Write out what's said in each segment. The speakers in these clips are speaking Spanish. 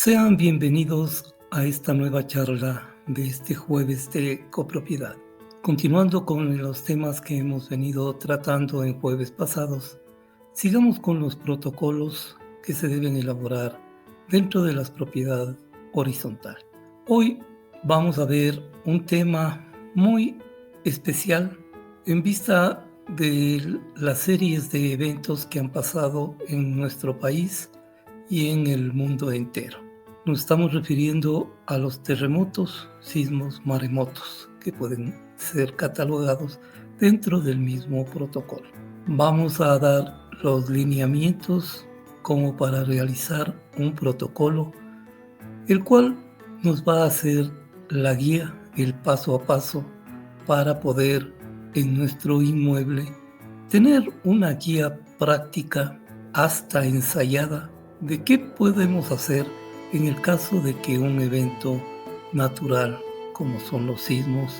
Sean bienvenidos a esta nueva charla de este jueves de copropiedad. Continuando con los temas que hemos venido tratando en jueves pasados, sigamos con los protocolos que se deben elaborar dentro de las propiedades horizontal. Hoy vamos a ver un tema muy especial en vista de las series de eventos que han pasado en nuestro país y en el mundo entero. Nos estamos refiriendo a los terremotos, sismos, maremotos, que pueden ser catalogados dentro del mismo protocolo. Vamos a dar los lineamientos como para realizar un protocolo, el cual nos va a hacer la guía, el paso a paso, para poder en nuestro inmueble tener una guía práctica hasta ensayada de qué podemos hacer en el caso de que un evento natural, como son los sismos,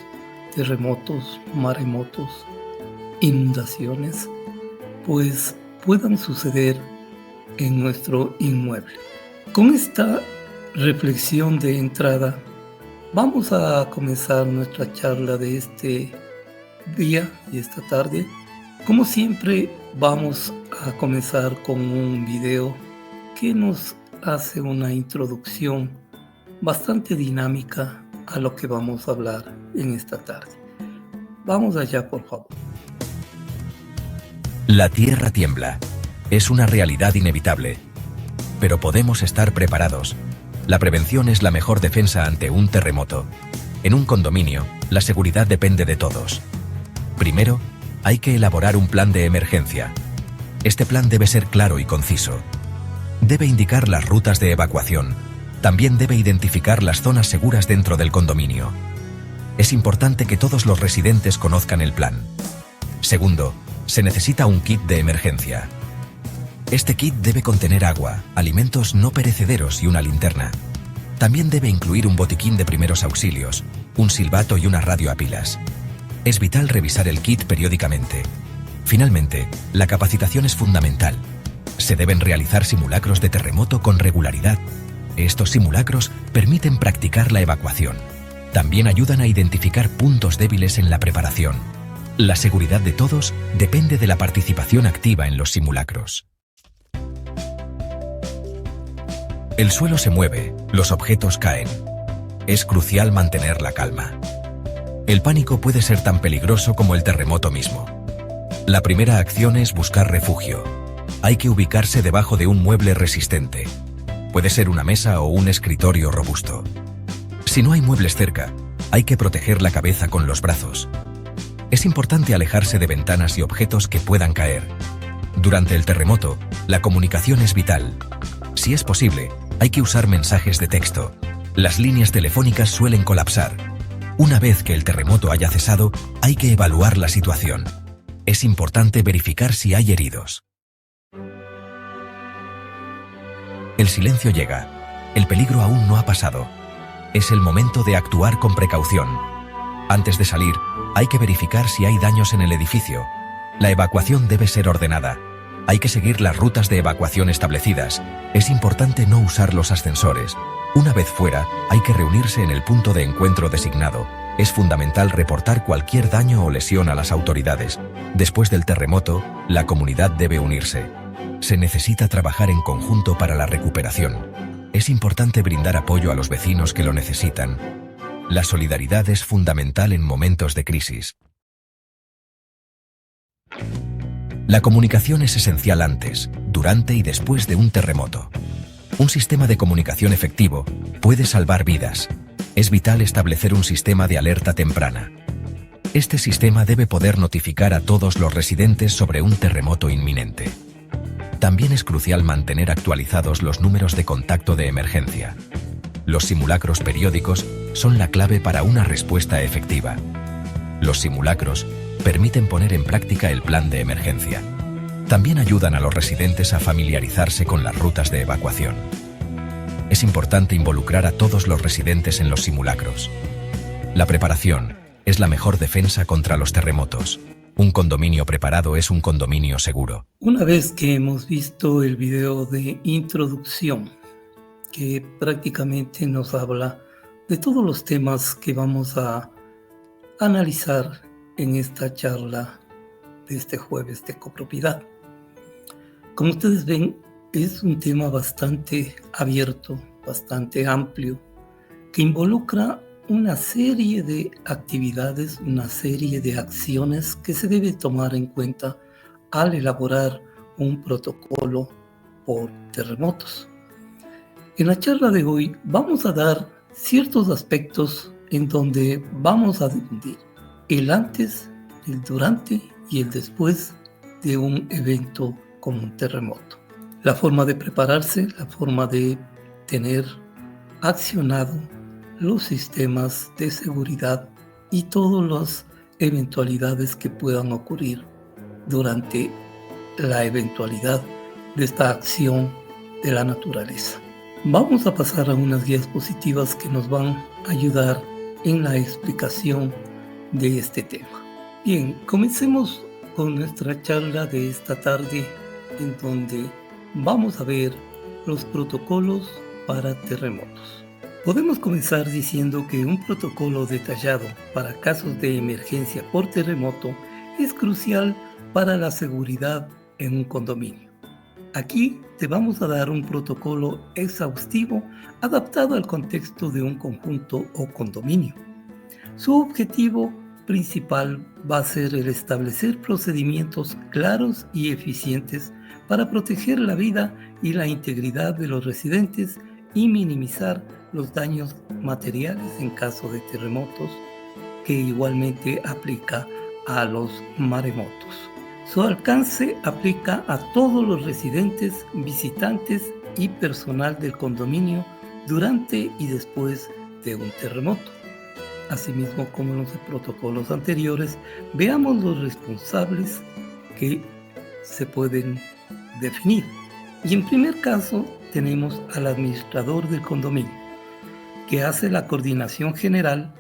terremotos, maremotos, inundaciones, pues puedan suceder en nuestro inmueble. Con esta reflexión de entrada, vamos a comenzar nuestra charla de este día y esta tarde. Como siempre, vamos a comenzar con un video que nos hace una introducción bastante dinámica a lo que vamos a hablar en esta tarde. Vamos allá, por favor. La Tierra tiembla. Es una realidad inevitable. Pero podemos estar preparados. La prevención es la mejor defensa ante un terremoto. En un condominio, la seguridad depende de todos. Primero, hay que elaborar un plan de emergencia. Este plan debe ser claro y conciso. Debe indicar las rutas de evacuación. También debe identificar las zonas seguras dentro del condominio. Es importante que todos los residentes conozcan el plan. Segundo, se necesita un kit de emergencia. Este kit debe contener agua, alimentos no perecederos y una linterna. También debe incluir un botiquín de primeros auxilios, un silbato y una radio a pilas. Es vital revisar el kit periódicamente. Finalmente, la capacitación es fundamental. Se deben realizar simulacros de terremoto con regularidad. Estos simulacros permiten practicar la evacuación. También ayudan a identificar puntos débiles en la preparación. La seguridad de todos depende de la participación activa en los simulacros. El suelo se mueve, los objetos caen. Es crucial mantener la calma. El pánico puede ser tan peligroso como el terremoto mismo. La primera acción es buscar refugio. Hay que ubicarse debajo de un mueble resistente. Puede ser una mesa o un escritorio robusto. Si no hay muebles cerca, hay que proteger la cabeza con los brazos. Es importante alejarse de ventanas y objetos que puedan caer. Durante el terremoto, la comunicación es vital. Si es posible, hay que usar mensajes de texto. Las líneas telefónicas suelen colapsar. Una vez que el terremoto haya cesado, hay que evaluar la situación. Es importante verificar si hay heridos. El silencio llega. El peligro aún no ha pasado. Es el momento de actuar con precaución. Antes de salir, hay que verificar si hay daños en el edificio. La evacuación debe ser ordenada. Hay que seguir las rutas de evacuación establecidas. Es importante no usar los ascensores. Una vez fuera, hay que reunirse en el punto de encuentro designado. Es fundamental reportar cualquier daño o lesión a las autoridades. Después del terremoto, la comunidad debe unirse. Se necesita trabajar en conjunto para la recuperación. Es importante brindar apoyo a los vecinos que lo necesitan. La solidaridad es fundamental en momentos de crisis. La comunicación es esencial antes, durante y después de un terremoto. Un sistema de comunicación efectivo puede salvar vidas. Es vital establecer un sistema de alerta temprana. Este sistema debe poder notificar a todos los residentes sobre un terremoto inminente. También es crucial mantener actualizados los números de contacto de emergencia. Los simulacros periódicos son la clave para una respuesta efectiva. Los simulacros permiten poner en práctica el plan de emergencia. También ayudan a los residentes a familiarizarse con las rutas de evacuación. Es importante involucrar a todos los residentes en los simulacros. La preparación es la mejor defensa contra los terremotos. Un condominio preparado es un condominio seguro. Una vez que hemos visto el video de introducción que prácticamente nos habla de todos los temas que vamos a analizar en esta charla de este jueves de copropiedad. Como ustedes ven, es un tema bastante abierto, bastante amplio, que involucra una serie de actividades, una serie de acciones que se debe tomar en cuenta al elaborar un protocolo por terremotos. En la charla de hoy vamos a dar ciertos aspectos en donde vamos a dividir el antes, el durante y el después de un evento como un terremoto. La forma de prepararse, la forma de tener accionado los sistemas de seguridad y todas las eventualidades que puedan ocurrir durante la eventualidad de esta acción de la naturaleza. Vamos a pasar a unas guías positivas que nos van a ayudar en la explicación de este tema. Bien, comencemos con nuestra charla de esta tarde, en donde vamos a ver los protocolos para terremotos. Podemos comenzar diciendo que un protocolo detallado para casos de emergencia por terremoto es crucial para la seguridad en un condominio. Aquí te vamos a dar un protocolo exhaustivo adaptado al contexto de un conjunto o condominio. Su objetivo principal va a ser el establecer procedimientos claros y eficientes para proteger la vida y la integridad de los residentes y minimizar los daños materiales en caso de terremotos, que igualmente aplica a los maremotos. Su alcance aplica a todos los residentes, visitantes y personal del condominio durante y después de un terremoto. Asimismo, como en los protocolos anteriores, veamos los responsables que se pueden definir. Y en primer caso tenemos al administrador del condominio, que hace la coordinación general,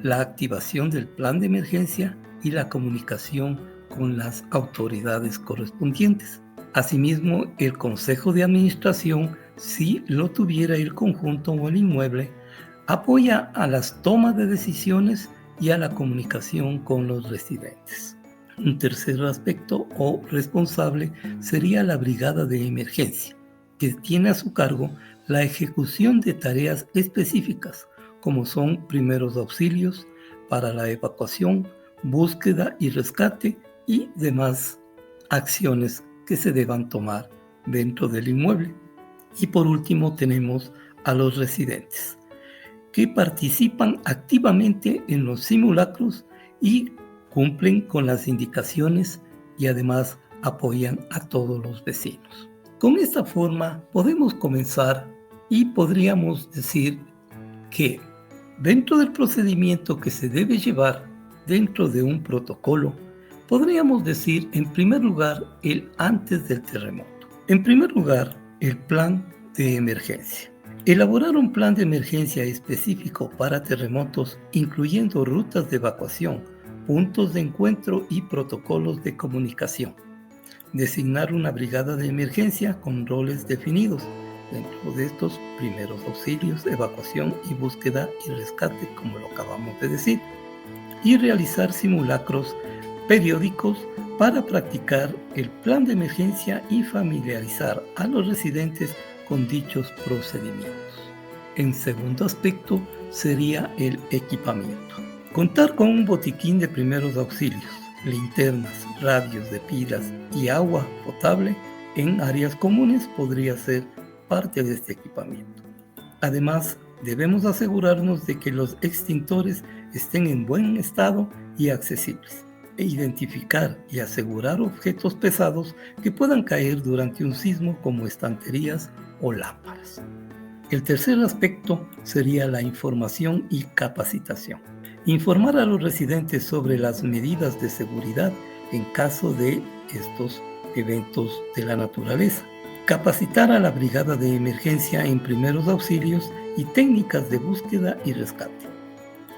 la activación del plan de emergencia y la comunicación con las autoridades correspondientes. Asimismo, el consejo de administración, si lo tuviera el conjunto o el inmueble, apoya a las tomas de decisiones y a la comunicación con los residentes. Un tercer aspecto o responsable sería la brigada de emergencia, que tiene a su cargo la ejecución de tareas específicas, como son primeros auxilios para la evacuación, búsqueda y rescate y demás acciones que se deban tomar dentro del inmueble. Y por último tenemos a los residentes, que participan activamente en los simulacros y cumplen con las indicaciones y además apoyan a todos los vecinos. Con esta forma podemos comenzar y podríamos decir que dentro del procedimiento que se debe llevar dentro de un protocolo, podríamos decir en primer lugar el antes del terremoto. En primer lugar, el plan de emergencia. Elaborar un plan de emergencia específico para terremotos, incluyendo rutas de evacuación, puntos de encuentro y protocolos de comunicación. Designar una brigada de emergencia con roles definidos. Dentro de estos, primeros auxilios, evacuación y búsqueda y rescate, como lo acabamos de decir. Y realizar simulacros periódicos para practicar el plan de emergencia y familiarizar a los residentes con dichos procedimientos. En segundo aspecto sería el equipamiento. Contar con un botiquín de primeros auxilios, linternas, radios de pilas y agua potable en áreas comunes podría ser parte de este equipamiento. Además, debemos asegurarnos de que los extintores estén en buen estado y accesibles, e identificar y asegurar objetos pesados que puedan caer durante un sismo, como estanterías o lámparas. El tercer aspecto sería la información y capacitación. Informar a los residentes sobre las medidas de seguridad en caso de estos eventos de la naturaleza. Capacitar a la brigada de emergencia en primeros auxilios y técnicas de búsqueda y rescate.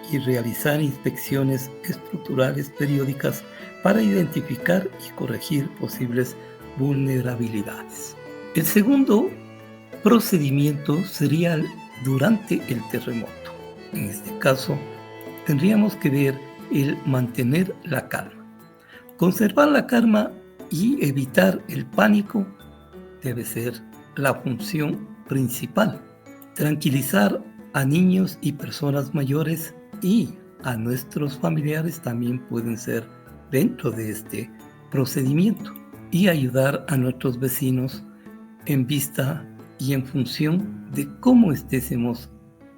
Y realizar inspecciones estructurales periódicas para identificar y corregir posibles vulnerabilidades. El segundo procedimiento sería durante el terremoto. En este caso, tendríamos que ver el mantener la calma. Conservar la calma y evitar el pánico debe ser la función principal. Tranquilizar a niños y personas mayores y a nuestros familiares también pueden ser dentro de este procedimiento, y ayudar a nuestros vecinos en vista y en función de cómo estemos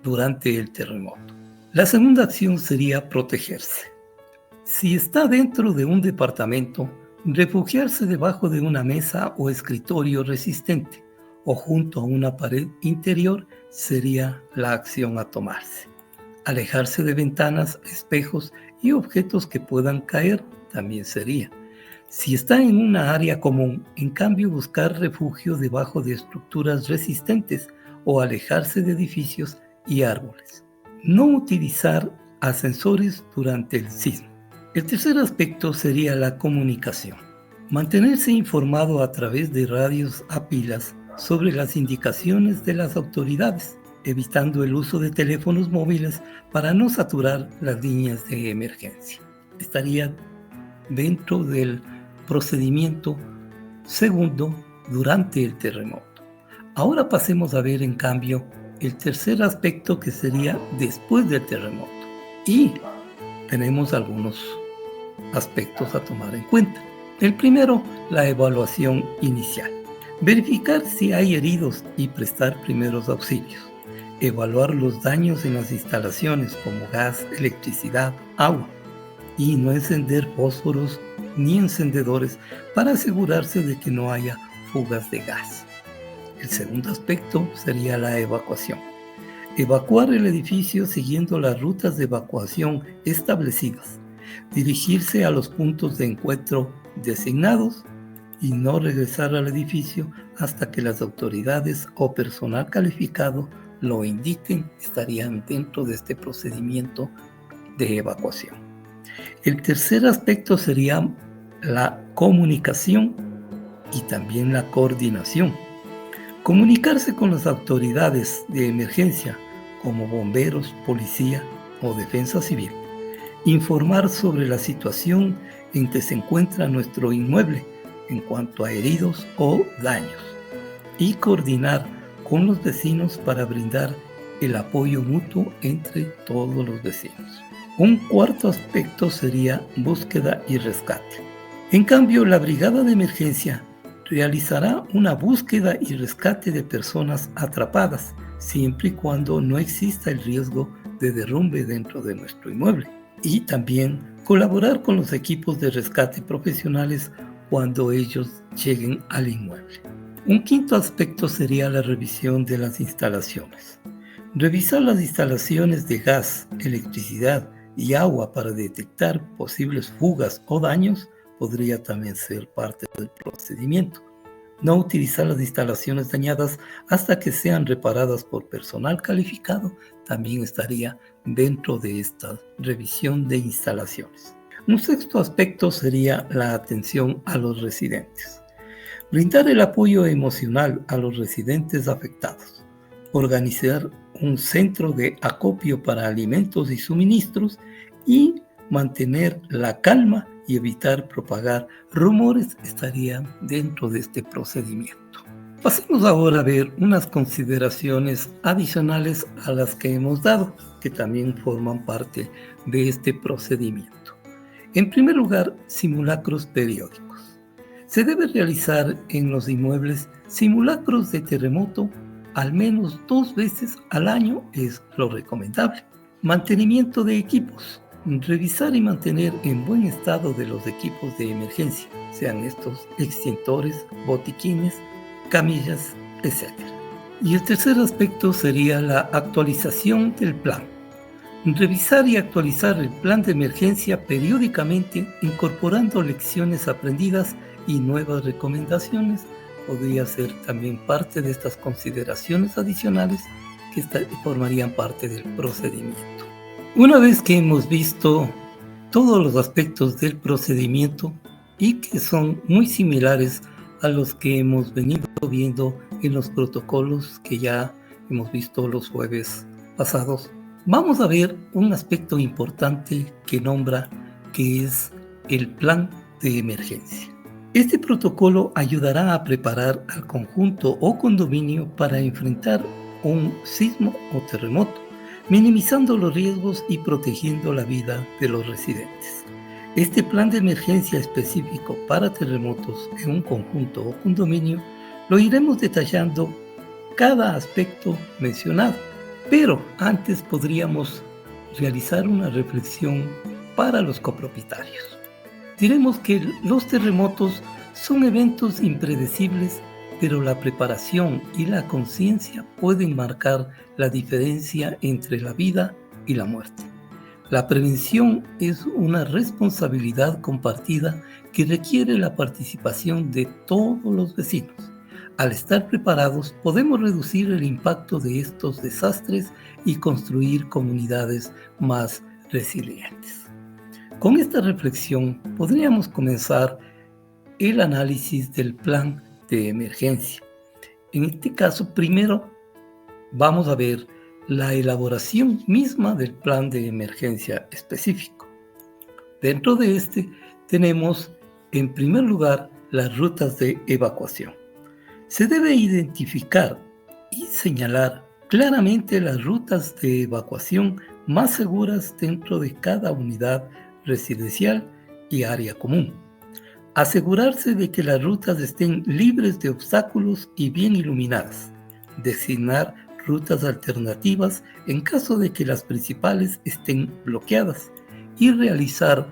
durante el terremoto. La segunda acción sería protegerse. Si está dentro de un departamento, refugiarse debajo de una mesa o escritorio resistente o junto a una pared interior sería la acción a tomarse. Alejarse de ventanas, espejos y objetos que puedan caer también sería. Si está en una área común, en cambio, buscar refugio debajo de estructuras resistentes o alejarse de edificios y árboles. No utilizar ascensores durante el sismo. El tercer aspecto sería la comunicación. Mantenerse informado a través de radios a pilas sobre las indicaciones de las autoridades, evitando el uso de teléfonos móviles para no saturar las líneas de emergencia. Estaría dentro del procedimiento segundo durante el terremoto. Ahora pasemos a ver en cambio el tercer aspecto, que sería después del terremoto. Y tenemos algunos aspectos a tomar en cuenta. El primero, la evaluación inicial. Verificar si hay heridos y prestar primeros auxilios. Evaluar los daños en las instalaciones como gas, electricidad, agua. Y no encender fósforos ni encendedores para asegurarse de que no haya fugas de gas. El segundo aspecto sería la evacuación. Evacuar el edificio siguiendo las rutas de evacuación establecidas. Dirigirse a los puntos de encuentro designados y no regresar al edificio hasta que las autoridades o personal calificado lo indiquen. Estarían dentro de este procedimiento de evacuación. El tercer aspecto sería la comunicación y también la coordinación. Comunicarse con las autoridades de emergencia como bomberos, policía o defensa civil. Informar sobre la situación en que se encuentra nuestro inmueble en cuanto a heridos o daños. Y coordinar con los vecinos para brindar el apoyo mutuo entre todos los vecinos. Un cuarto aspecto sería búsqueda y rescate. En cambio, la brigada de emergencia realizará una búsqueda y rescate de personas atrapadas, siempre y cuando no exista el riesgo de derrumbe dentro de nuestro inmueble. Y también colaborar con los equipos de rescate profesionales cuando ellos lleguen al inmueble. Un quinto aspecto sería la revisión de las instalaciones. Revisar las instalaciones de gas, electricidad y agua para detectar posibles fugas o daños podría también ser parte del procedimiento. No utilizar las instalaciones dañadas hasta que sean reparadas por personal calificado también estaría dentro de esta revisión de instalaciones. Un sexto aspecto sería la atención a los residentes. Brindar el apoyo emocional a los residentes afectados. Organizar un centro de acopio para alimentos y suministros y mantener la calma y evitar propagar rumores estaría dentro de este procedimiento. Pasemos ahora a ver unas consideraciones adicionales a las que hemos dado, que también forman parte de este procedimiento. En primer lugar, simulacros periódicos. Se debe realizar en los inmuebles simulacros de terremoto al menos 2 veces al año, es lo recomendable. Mantenimiento de equipos. Revisar y mantener en buen estado de los equipos de emergencia, sean estos extintores, botiquines, camillas, etc. Y el tercer aspecto sería la actualización del plan. Revisar y actualizar el plan de emergencia periódicamente, incorporando lecciones aprendidas y nuevas recomendaciones, podría ser también parte de estas consideraciones adicionales que formarían parte del procedimiento. Una vez que hemos visto todos los aspectos del procedimiento y que son muy similares a los que hemos venido viendo en los protocolos que ya hemos visto los jueves pasados, vamos a ver un aspecto importante que nombra, que es el plan de emergencia. Este protocolo ayudará a preparar al conjunto o condominio para enfrentar un sismo o terremoto, minimizando los riesgos y protegiendo la vida de los residentes. Este plan de emergencia específico para terremotos en un conjunto o condominio lo iremos detallando cada aspecto mencionado, pero antes podríamos realizar una reflexión para los copropietarios. Diremos que los terremotos son eventos impredecibles, pero la preparación y la conciencia pueden marcar la diferencia entre la vida y la muerte. La prevención es una responsabilidad compartida que requiere la participación de todos los vecinos. Al estar preparados, podemos reducir el impacto de estos desastres y construir comunidades más resilientes. Con esta reflexión podríamos comenzar el análisis del plan de emergencia. En este caso, primero vamos a ver la elaboración misma del plan de emergencia específico. Dentro de este tenemos, en primer lugar, las rutas de evacuación. Se debe identificar y señalar claramente las rutas de evacuación más seguras dentro de cada unidad residencial y área común. Asegurarse de que las rutas estén libres de obstáculos y bien iluminadas. Designar rutas alternativas en caso de que las principales estén bloqueadas y realizar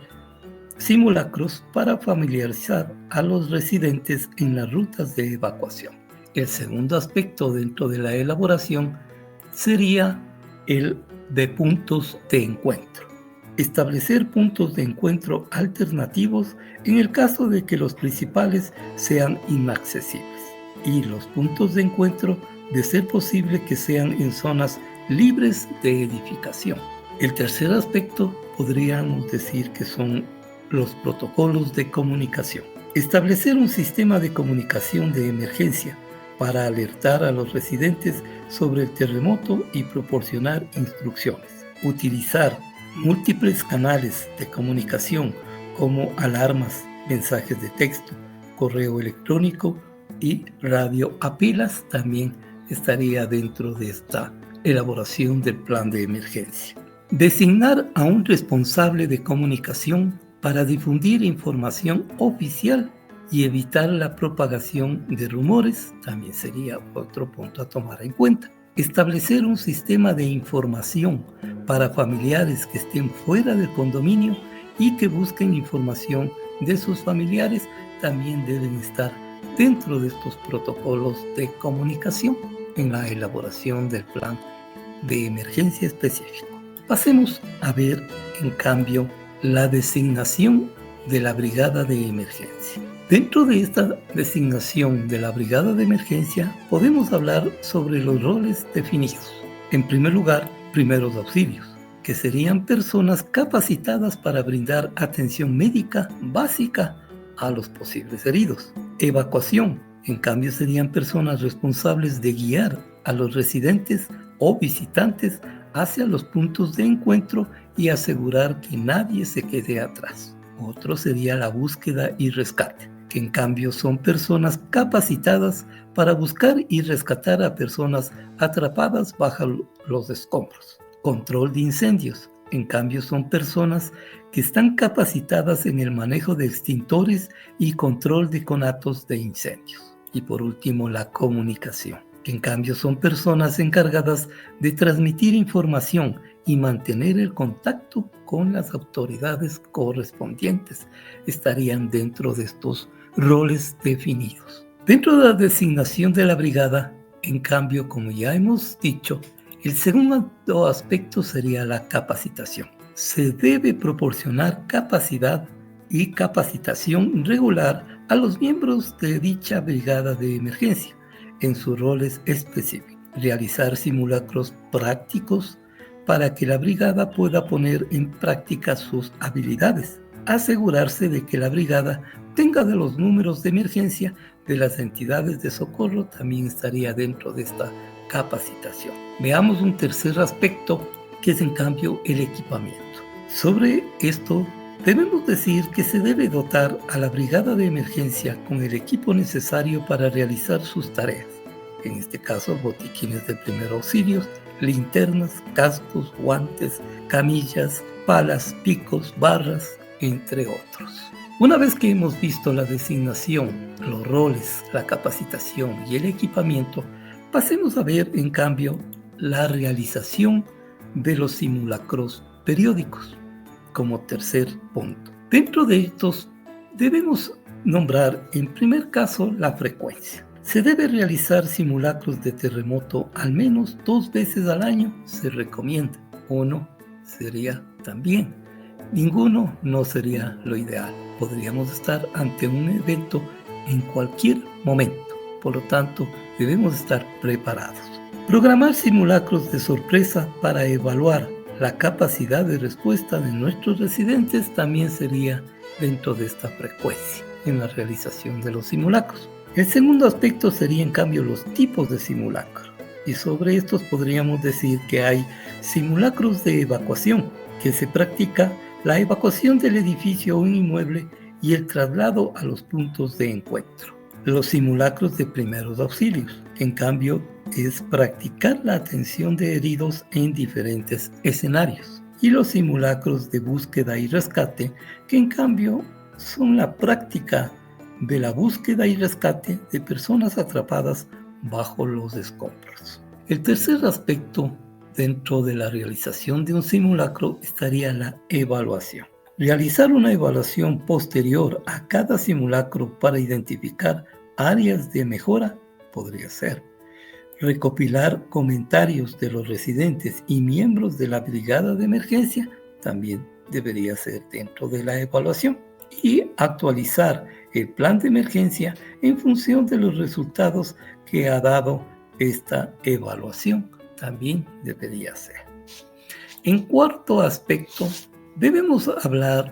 simulacros para familiarizar a los residentes en las rutas de evacuación. El segundo aspecto dentro de la elaboración sería el de puntos de encuentro. Establecer puntos de encuentro alternativos en el caso de que los principales sean inaccesibles y los puntos de encuentro, de ser posible, que sean en zonas libres de edificación. El tercer aspecto podríamos decir que son los protocolos de comunicación. Establecer un sistema de comunicación de emergencia para alertar a los residentes sobre el terremoto y proporcionar instrucciones. Utilizar múltiples canales de comunicación como alarmas, mensajes de texto, correo electrónico y radio a pilas también estaría dentro de esta elaboración del plan de emergencia. Designar a un responsable de comunicación para difundir información oficial y evitar la propagación de rumores también sería otro punto a tomar en cuenta. Establecer un sistema de información para familiares que estén fuera del condominio y que busquen información de sus familiares también deben estar dentro de estos protocolos de comunicación en la elaboración del plan de emergencia específico. Pasemos a ver, en cambio, la designación de la brigada de emergencia. Dentro de esta designación de la brigada de emergencia podemos hablar sobre los roles definidos. En primer lugar, primeros auxilios, que serían personas capacitadas para brindar atención médica básica a los posibles heridos. Evacuación, en cambio, serían personas responsables de guiar a los residentes o visitantes hacia los puntos de encuentro y asegurar que nadie se quede atrás. Otro sería la búsqueda y rescate, que en cambio son personas capacitadas para buscar y rescatar a personas atrapadas bajo los escombros. Control de incendios, en cambio son personas que están capacitadas en el manejo de extintores y control de conatos de incendios. Y por último, la comunicación, que en cambio son personas encargadas de transmitir información y mantener el contacto con las autoridades correspondientes. Estarían dentro de estos roles definidos. Dentro de la designación de la brigada, en cambio, como ya hemos dicho, el segundo aspecto sería la capacitación. Se debe proporcionar capacidad y capacitación regular a los miembros de dicha brigada de emergencia en sus roles específicos. Realizar simulacros prácticos para que la brigada pueda poner en práctica sus habilidades. asegurarse de que la brigada tenga de los números de emergencia de las entidades de socorro. También estaría dentro de esta capacitación. Veamos un tercer aspecto, que es en cambio el equipamiento. Sobre esto debemos decir que se debe dotar a la brigada de emergencia con el equipo necesario para realizar sus tareas. En este caso, botiquines de primeros auxilios, linternas, cascos, guantes, camillas, palas, picos, barras, entre otros. Una vez que hemos visto la designación, los roles, la capacitación y el equipamiento, pasemos a ver en cambio la realización de los simulacros periódicos como tercer punto. Dentro de estos debemos nombrar en primer caso la frecuencia. Se debe realizar simulacros de terremoto al menos 2 veces al año, se recomienda. 1 sería también. Ninguno no sería lo ideal. Podríamos estar ante un evento en cualquier momento. Por lo tanto, debemos estar preparados. Programar simulacros de sorpresa para evaluar la capacidad de respuesta de nuestros residentes también sería dentro de esta frecuencia en la realización de los simulacros. El segundo aspecto sería en cambio los tipos de simulacros. Y sobre estos podríamos decir que hay simulacros de evacuación, que se practica la evacuación del edificio o un inmueble y el traslado a los puntos de encuentro. Los simulacros de primeros auxilios, en cambio, es practicar la atención de heridos en diferentes escenarios. Y los simulacros de búsqueda y rescate, que en cambio son la práctica de la búsqueda y rescate de personas atrapadas bajo los escombros. El tercer aspecto dentro de la realización de un simulacro estaría la evaluación. Realizar una evaluación posterior a cada simulacro para identificar áreas de mejora podría ser. Recopilar comentarios de los residentes y miembros de la brigada de emergencia también debería ser dentro de la evaluación. Y actualizar el plan de emergencia en función de los resultados que ha dado esta evaluación también debería ser. En cuarto aspecto, debemos hablar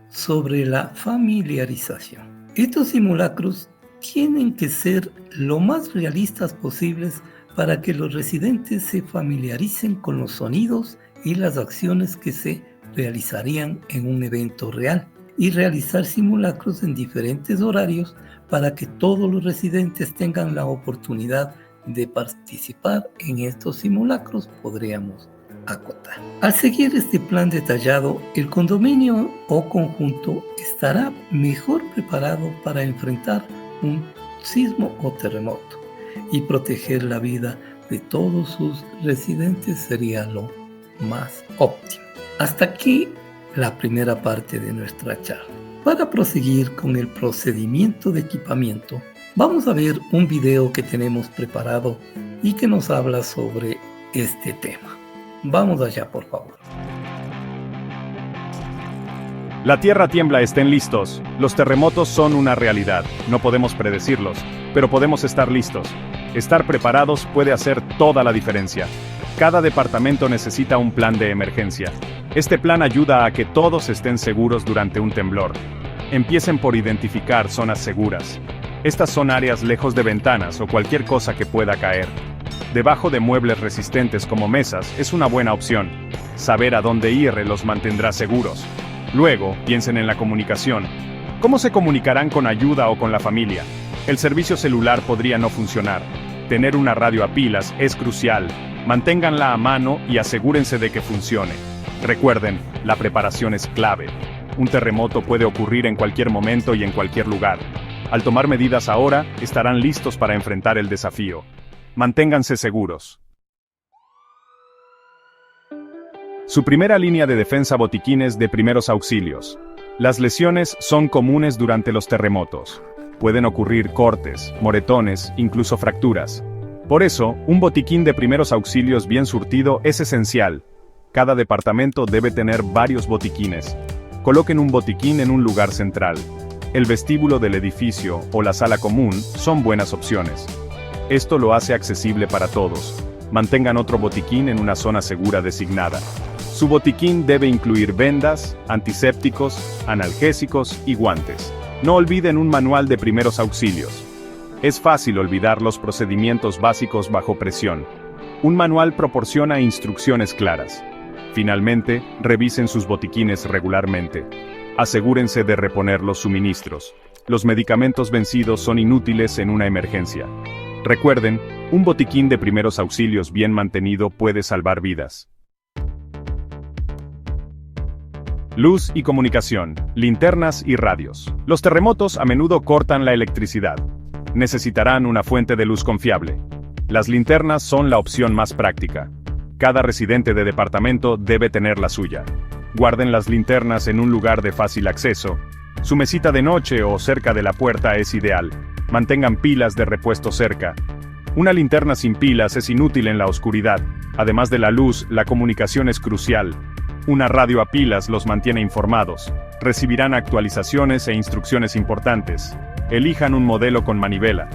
sobre la familiarización. Estos simulacros tienen que ser lo más realistas posibles para que los residentes se familiaricen con los sonidos y las acciones que se realizarían en un evento real, y realizar simulacros en diferentes horarios para que todos los residentes tengan la oportunidad de participar en estos simulacros, podríamos acotar. Al seguir este plan detallado, el condominio o conjunto estará mejor preparado para enfrentar un sismo o terremoto, y proteger la vida de todos sus residentes sería lo más óptimo. Hasta aquí la primera parte de nuestra charla. Para proseguir con el procedimiento de equipamiento, vamos a ver un video que tenemos preparado y que nos habla sobre este tema. Vamos allá, por favor. La tierra tiembla, estén listos. Los terremotos son una realidad, no podemos predecirlos, pero podemos estar listos. Estar preparados puede hacer toda la diferencia. Cada departamento necesita un plan de emergencia. Este plan ayuda a que todos estén seguros durante un temblor. Empiecen por identificar zonas seguras. Estas son áreas lejos de ventanas o cualquier cosa que pueda caer. Debajo de muebles resistentes como mesas es una buena opción. Saber a dónde ir los mantendrá seguros. Luego, piensen en la comunicación. ¿Cómo se comunicarán con ayuda o con la familia? El servicio celular podría no funcionar. Tener una radio a pilas es crucial. Manténganla a mano y asegúrense de que funcione. Recuerden, la preparación es clave. Un terremoto puede ocurrir en cualquier momento y en cualquier lugar. Al tomar medidas ahora, estarán listos para enfrentar el desafío. Manténganse seguros. Su primera línea de defensa: botiquines de primeros auxilios. Las lesiones son comunes durante los terremotos. Pueden ocurrir cortes, moretones, incluso fracturas. Por eso, un botiquín de primeros auxilios bien surtido es esencial. Cada departamento debe tener varios botiquines. Coloquen un botiquín en un lugar central. El vestíbulo del edificio o la sala común son buenas opciones. Esto lo hace accesible para todos. Mantengan otro botiquín en una zona segura designada. Su botiquín debe incluir vendas, antisépticos, analgésicos y guantes. No olviden un manual de primeros auxilios. Es fácil olvidar los procedimientos básicos bajo presión. Un manual proporciona instrucciones claras. Finalmente, revisen sus botiquines regularmente. Asegúrense de reponer los suministros. Los medicamentos vencidos son inútiles en una emergencia. Recuerden, un botiquín de primeros auxilios bien mantenido puede salvar vidas. Luz y comunicación, linternas y radios. Los terremotos a menudo cortan la electricidad. Necesitarán una fuente de luz confiable. Las linternas son la opción más práctica. Cada residente de departamento debe tener la suya. Guarden las linternas en un lugar de fácil acceso. Su mesita de noche o cerca de la puerta es ideal. Mantengan pilas de repuesto cerca. Una linterna sin pilas es inútil en la oscuridad. Además de la luz, la comunicación es crucial. Una radio a pilas los mantiene informados. Recibirán actualizaciones e instrucciones importantes. Elijan un modelo con manivela.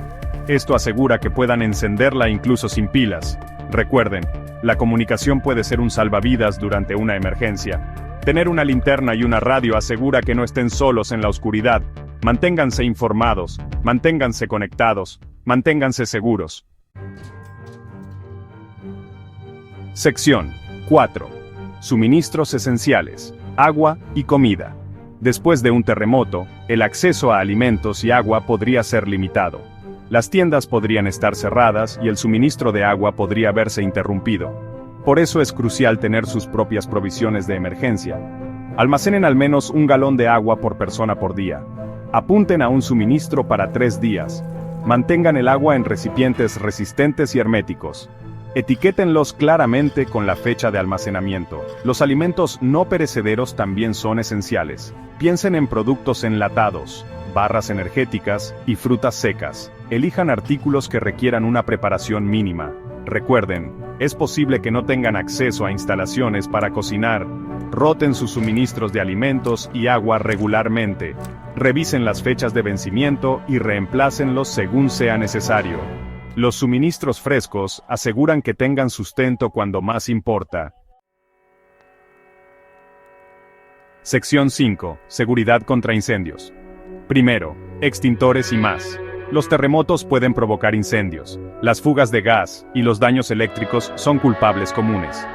Esto asegura que puedan encenderla incluso sin pilas. Recuerden, la comunicación puede ser un salvavidas durante una emergencia. Tener una linterna y una radio asegura que no estén solos en la oscuridad. Manténganse informados, manténganse conectados, manténganse seguros. Sección 4. Suministros esenciales, agua y comida. Después de un terremoto, el acceso a alimentos y agua podría ser limitado. Las tiendas podrían estar cerradas y el suministro de agua podría verse interrumpido. Por eso es crucial tener sus propias provisiones de emergencia. Almacenen al menos 1 galón de agua por persona por día. Apunten a un suministro para 3 días. Mantengan el agua en recipientes resistentes y herméticos. Etiquétenlos claramente con la fecha de almacenamiento. Los alimentos no perecederos también son esenciales. Piensen en productos enlatados, barras energéticas y frutas secas. Elijan artículos que requieran una preparación mínima. Recuerden, es posible que no tengan acceso a instalaciones para cocinar. Roten sus suministros de alimentos y agua regularmente. Revisen las fechas de vencimiento y reemplácenlos según sea necesario. Los suministros frescos aseguran que tengan sustento cuando más importa. Sección 5. Seguridad contra incendios. Primero, extintores y más. Los terremotos pueden provocar incendios. Las fugas de gas y los daños eléctricos son culpables comunes.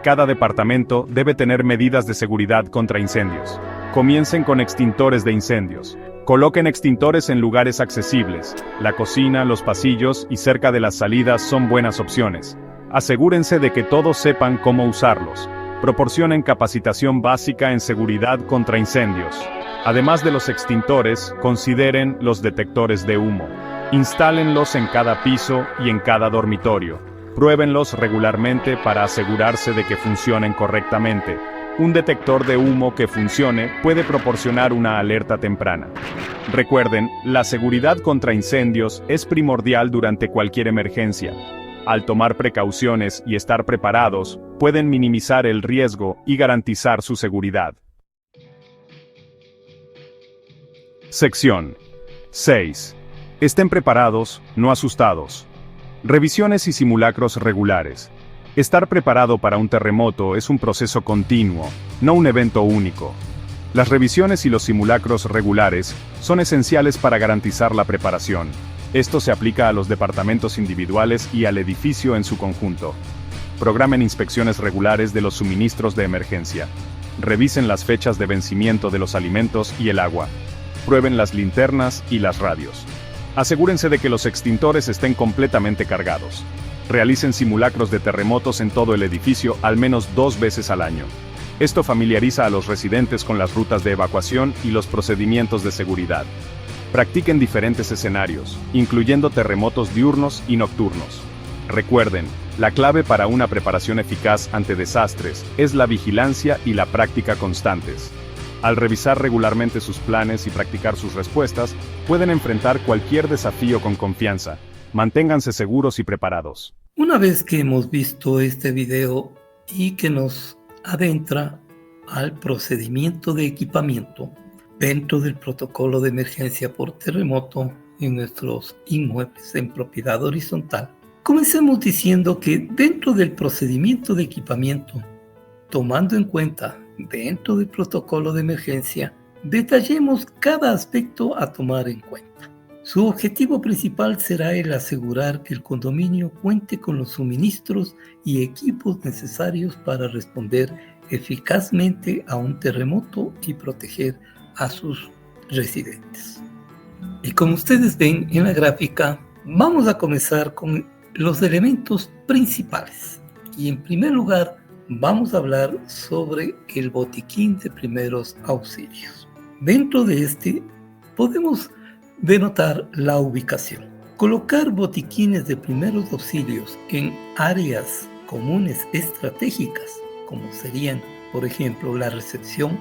Cada departamento debe tener medidas de seguridad contra incendios. Comiencen con extintores de incendios. Coloquen extintores en lugares accesibles. La cocina, los pasillos y cerca de las salidas son buenas opciones. Asegúrense de que todos sepan cómo usarlos. Proporcionen capacitación básica en seguridad contra incendios. Además de los extintores, consideren los detectores de humo. Instálenlos en cada piso y en cada dormitorio. Pruébenlos regularmente para asegurarse de que funcionen correctamente. Un detector de humo que funcione puede proporcionar una alerta temprana. Recuerden, la seguridad contra incendios es primordial durante cualquier emergencia. Al tomar precauciones y estar preparados, pueden minimizar el riesgo y garantizar su seguridad. Sección 6. Estén preparados, no asustados. Revisiones y simulacros regulares. Estar preparado para un terremoto es un proceso continuo, no un evento único. Las revisiones y los simulacros regulares son esenciales para garantizar la preparación. Esto se aplica a los departamentos individuales y al edificio en su conjunto. Programen inspecciones regulares de los suministros de emergencia. Revisen las fechas de vencimiento de los alimentos y el agua. Prueben las linternas y las radios. Asegúrense de que los extintores estén completamente cargados. Realicen simulacros de terremotos en todo el edificio al menos 2 veces al año. Esto familiariza a los residentes con las rutas de evacuación y los procedimientos de seguridad. Practiquen diferentes escenarios, incluyendo terremotos diurnos y nocturnos. Recuerden, la clave para una preparación eficaz ante desastres es la vigilancia y la práctica constantes. Al revisar regularmente sus planes y practicar sus respuestas, pueden enfrentar cualquier desafío con confianza. Manténganse seguros y preparados. Una vez que hemos visto este video y que nos adentra al procedimiento de equipamiento dentro del protocolo de emergencia por terremoto en nuestros inmuebles en propiedad horizontal, comencemos diciendo que dentro del procedimiento de equipamiento tomando en cuenta dentro del protocolo de emergencia, detallemos cada aspecto a tomar en cuenta. Su objetivo principal será el asegurar que el condominio cuente con los suministros y equipos necesarios para responder eficazmente a un terremoto y proteger a sus residentes. Y como ustedes ven en la gráfica, vamos a comenzar con los elementos principales. Y en primer lugar, vamos a hablar sobre el botiquín de primeros auxilios. Dentro de este, podemos denotar la ubicación. Colocar botiquines de primeros auxilios en áreas comunes estratégicas, como serían, por ejemplo, la recepción,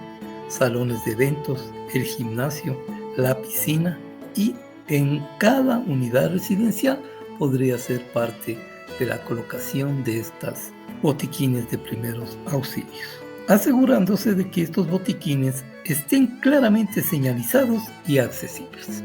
salones de eventos, el gimnasio, la piscina, y en cada unidad residencial podría ser parte de la colocación de estas botiquines de primeros auxilios, asegurándose de que estos botiquines estén claramente señalizados y accesibles.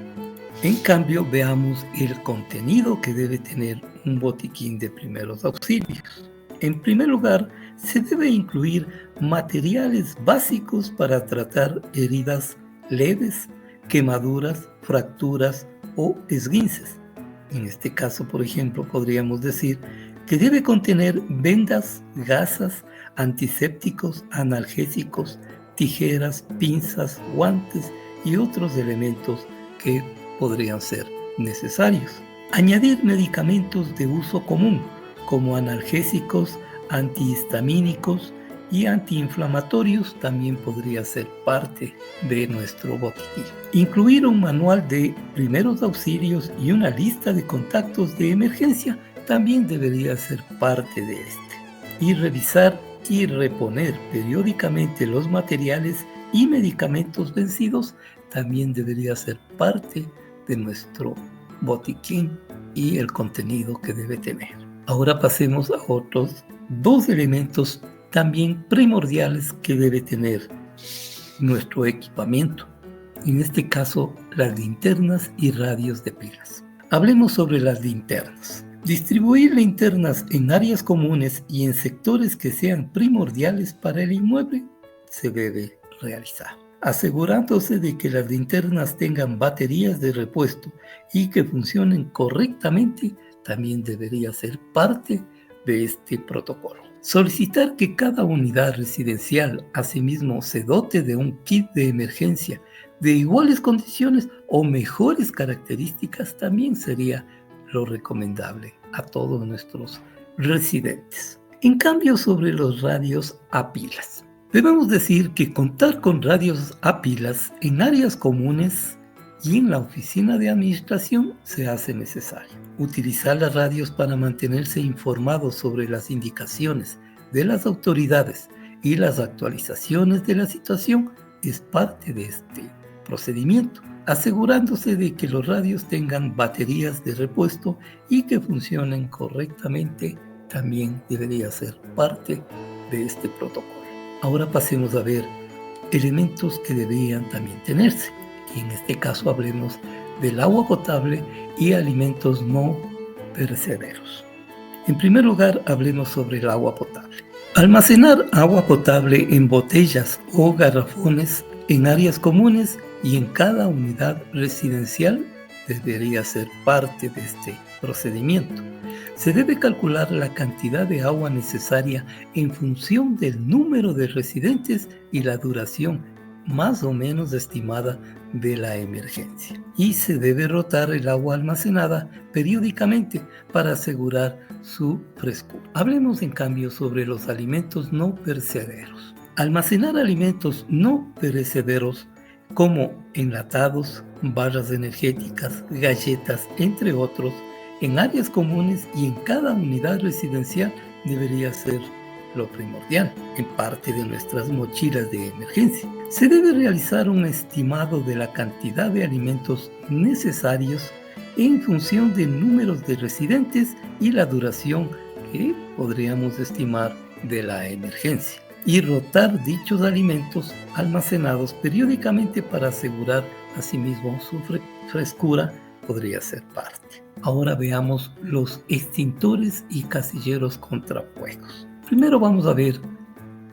En cambio, veamos el contenido que debe tener un botiquín de primeros auxilios. En primer lugar, se debe incluir materiales básicos para tratar heridas leves, quemaduras, fracturas o esguinces. En este caso, por ejemplo, podríamos decir que debe contener vendas, gasas, antisépticos, analgésicos, tijeras, pinzas, guantes y otros elementos que podrían ser necesarios. Añadir medicamentos de uso común, como analgésicos, antihistamínicos y antiinflamatorios, también podría ser parte de nuestro botiquín. Incluir un manual de primeros auxilios y una lista de contactos de emergencia también debería ser parte de este. Y revisar y reponer periódicamente los materiales y medicamentos vencidos también debería ser parte de nuestro botiquín y el contenido que debe tener. Ahora pasemos a otros dos elementos también primordiales que debe tener nuestro equipamiento. En este caso, las linternas y radios de pilas. Hablemos sobre las linternas. Distribuir linternas en áreas comunes y en sectores que sean primordiales para el inmueble se debe realizar, asegurándose de que las linternas tengan baterías de repuesto y que funcionen correctamente. También debería ser parte de este protocolo. Solicitar que cada unidad residencial asimismo se dote de un kit de emergencia de iguales condiciones o mejores características también sería lo recomendable a todos nuestros residentes. En cambio, sobre los radios a pilas, debemos decir que contar con radios a pilas en áreas comunes y en la oficina de administración se hace necesario. Utilizar las radios para mantenerse informados sobre las indicaciones de las autoridades y las actualizaciones de la situación es parte de este procedimiento, asegurándose de que los radios tengan baterías de repuesto y que funcionen correctamente también debería ser parte de este protocolo. Ahora pasemos a ver elementos que deberían también tenerse. Y en este caso hablemos del agua potable y alimentos no perecederos. En primer lugar, hablemos sobre el agua potable. Almacenar agua potable en botellas o garrafones en áreas comunes y en cada unidad residencial debería ser parte de este procedimiento. Se debe calcular la cantidad de agua necesaria en función del número de residentes y la duración más o menos estimada de la emergencia. Y se debe rotar el agua almacenada periódicamente para asegurar su frescura. Hablemos en cambio sobre los alimentos no perecederos. Almacenar alimentos no perecederos como enlatados, barras energéticas, galletas, entre otros, en áreas comunes y en cada unidad residencial debería ser lo primordial, en parte de nuestras mochilas de emergencia. Se debe realizar un estimado de la cantidad de alimentos necesarios en función de números de residentes y la duración que podríamos estimar de la emergencia, y rotar dichos alimentos almacenados periódicamente para asegurar asimismo su frescura podría ser parte. Ahora veamos los extintores y casilleros contra fuegos. Primero vamos a ver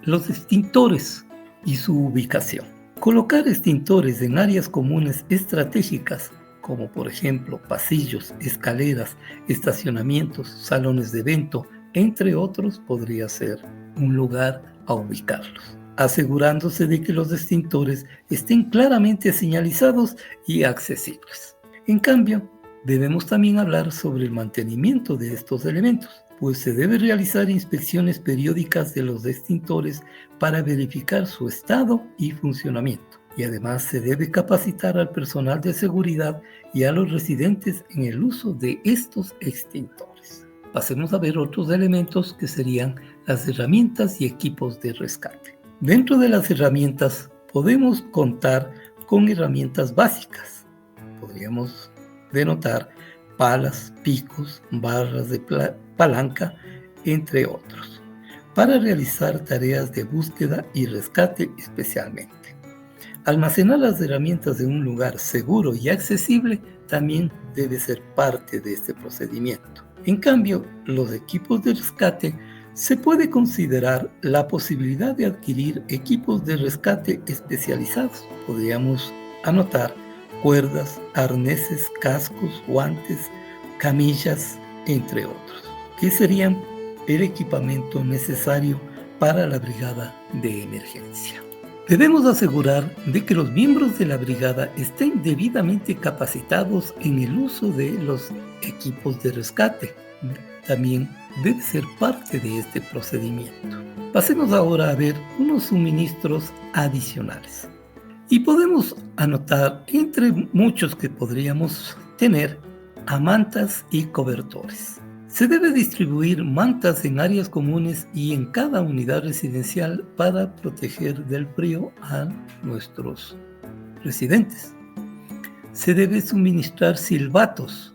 los extintores y su ubicación. Colocar extintores en áreas comunes estratégicas, como por ejemplo pasillos, escaleras, estacionamientos, salones de evento, entre otros, podría ser un lugar a ubicarlos, asegurándose de que los extintores estén claramente señalizados y accesibles. En cambio, debemos también hablar sobre el mantenimiento de estos elementos, pues se debe realizar inspecciones periódicas de los extintores para verificar su estado y funcionamiento. Y además se debe capacitar al personal de seguridad y a los residentes en el uso de estos extintores. Pasemos a ver otros elementos que serían las herramientas y equipos de rescate. Dentro de las herramientas podemos contar con herramientas básicas. Podríamos denotar palas, picos, barras de palanca, entre otros, para realizar tareas de búsqueda y rescate especialmente. Almacenar las herramientas en un lugar seguro y accesible también debe ser parte de este procedimiento. En cambio, los equipos de rescate se puede considerar la posibilidad de adquirir equipos de rescate especializados. Podríamos anotar cuerdas, arneses, cascos, guantes, camillas, entre otros, que serían el equipamiento necesario para la brigada de emergencia. Debemos asegurar de que los miembros de la brigada estén debidamente capacitados en el uso de los equipos de rescate. También debe ser parte de este procedimiento. Pasemos ahora a ver unos suministros adicionales. Y podemos anotar, entre muchos que podríamos tener, a mantas y cobertores. Se debe distribuir mantas en áreas comunes y en cada unidad residencial para proteger del frío a nuestros residentes. Se debe suministrar silbatos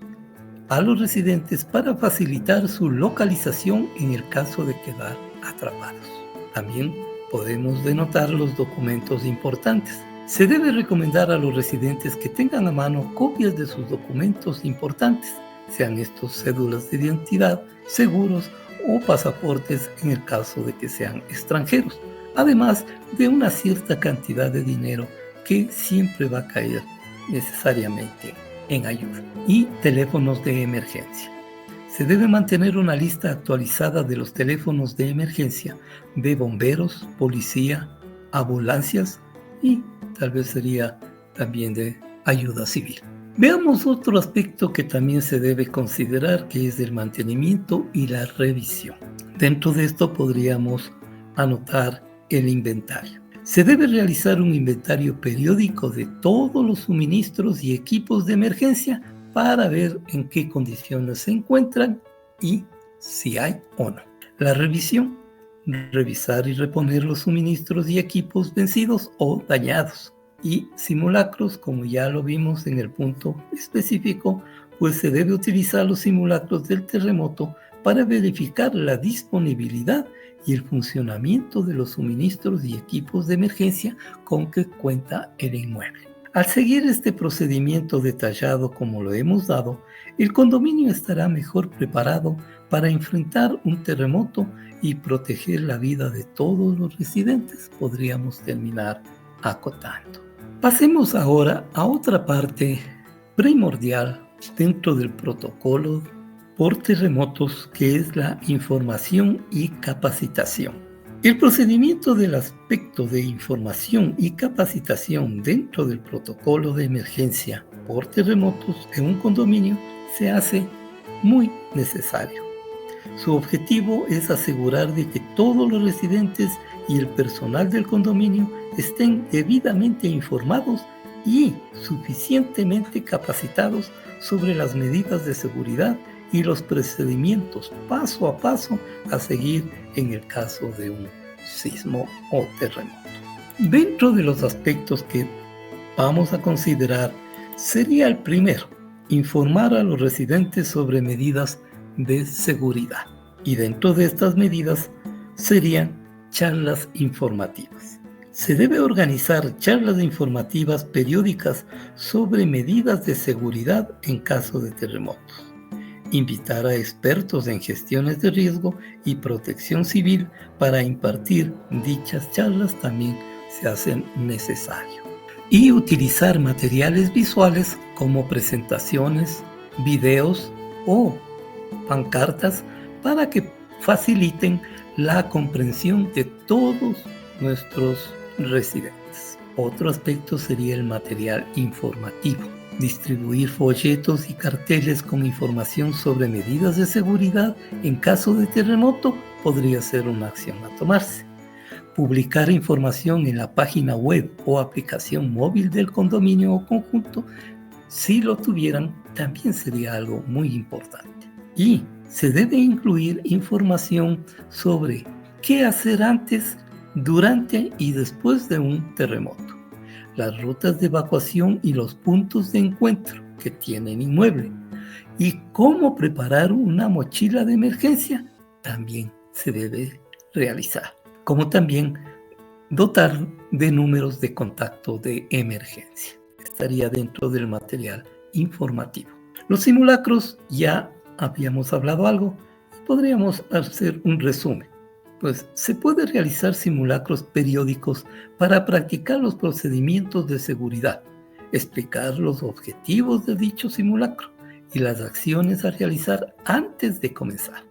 a los residentes para facilitar su localización en el caso de quedar atrapados. También podemos denotar los documentos importantes. Se debe recomendar a los residentes que tengan a mano copias de sus documentos importantes, sean estos cédulas de identidad, seguros o pasaportes en el caso de que sean extranjeros, además de una cierta cantidad de dinero que siempre va a caer necesariamente en ayuda. Y teléfonos de emergencia. Se debe mantener una lista actualizada de los teléfonos de emergencia de bomberos, policía, ambulancias y tal vez sería también de ayuda civil. Veamos otro aspecto que también se debe considerar, que es el mantenimiento y la revisión. Dentro de esto podríamos anotar el inventario. Se debe realizar un inventario periódico de todos los suministros y equipos de emergencia para ver en qué condiciones se encuentran y si hay o no. La revisión, revisar y reponer los suministros y equipos vencidos o dañados. Y simulacros, como ya lo vimos en el punto específico, pues se debe utilizar los simulacros del terremoto para verificar la disponibilidad y el funcionamiento de los suministros y equipos de emergencia con que cuenta el inmueble. Al seguir este procedimiento detallado como lo hemos dado, el condominio estará mejor preparado para enfrentar un terremoto y proteger la vida de todos los residentes, podríamos terminar acotando. Pasemos ahora a otra parte primordial dentro del protocolo por terremotos, que es la información y capacitación. El procedimiento del aspecto de información y capacitación dentro del protocolo de emergencia por terremotos en un condominio se hace muy necesario. Su objetivo es asegurar de que todos los residentes y el personal del condominio estén debidamente informados y suficientemente capacitados sobre las medidas de seguridad y los procedimientos paso a paso a seguir en el caso de un sismo o terremoto. Dentro de los aspectos que vamos a considerar sería el primero, informar a los residentes sobre medidas de seguridad. Y dentro de estas medidas serían charlas informativas. Se debe organizar charlas informativas periódicas sobre medidas de seguridad en caso de terremotos. Invitar a expertos en gestiones de riesgo y protección civil para impartir dichas charlas también se hace necesario. Y utilizar materiales visuales como presentaciones, videos o pancartas para que faciliten la comprensión de todos nuestros residentes. Otro aspecto sería el material informativo. Distribuir folletos y carteles con información sobre medidas de seguridad en caso de terremoto podría ser una acción a tomarse. Publicar información en la página web o aplicación móvil del condominio o conjunto, si lo tuvieran, también sería algo muy importante. Y se debe incluir información sobre qué hacer antes, durante y después de un terremoto, las rutas de evacuación y los puntos de encuentro que tiene el inmueble, y cómo preparar una mochila de emergencia también se debe realizar, como también dotar de números de contacto de emergencia. Estaría dentro del material informativo. Los simulacros, ya habíamos hablado algo, podríamos hacer un resumen. Pues se puede realizar simulacros periódicos para practicar los procedimientos de seguridad, explicar los objetivos de dicho simulacro y las acciones a realizar antes de comenzar.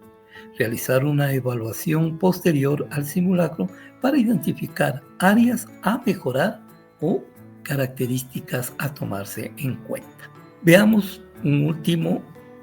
Realizar una evaluación posterior al simulacro para identificar áreas a mejorar o características a tomarse en cuenta. Veamos un último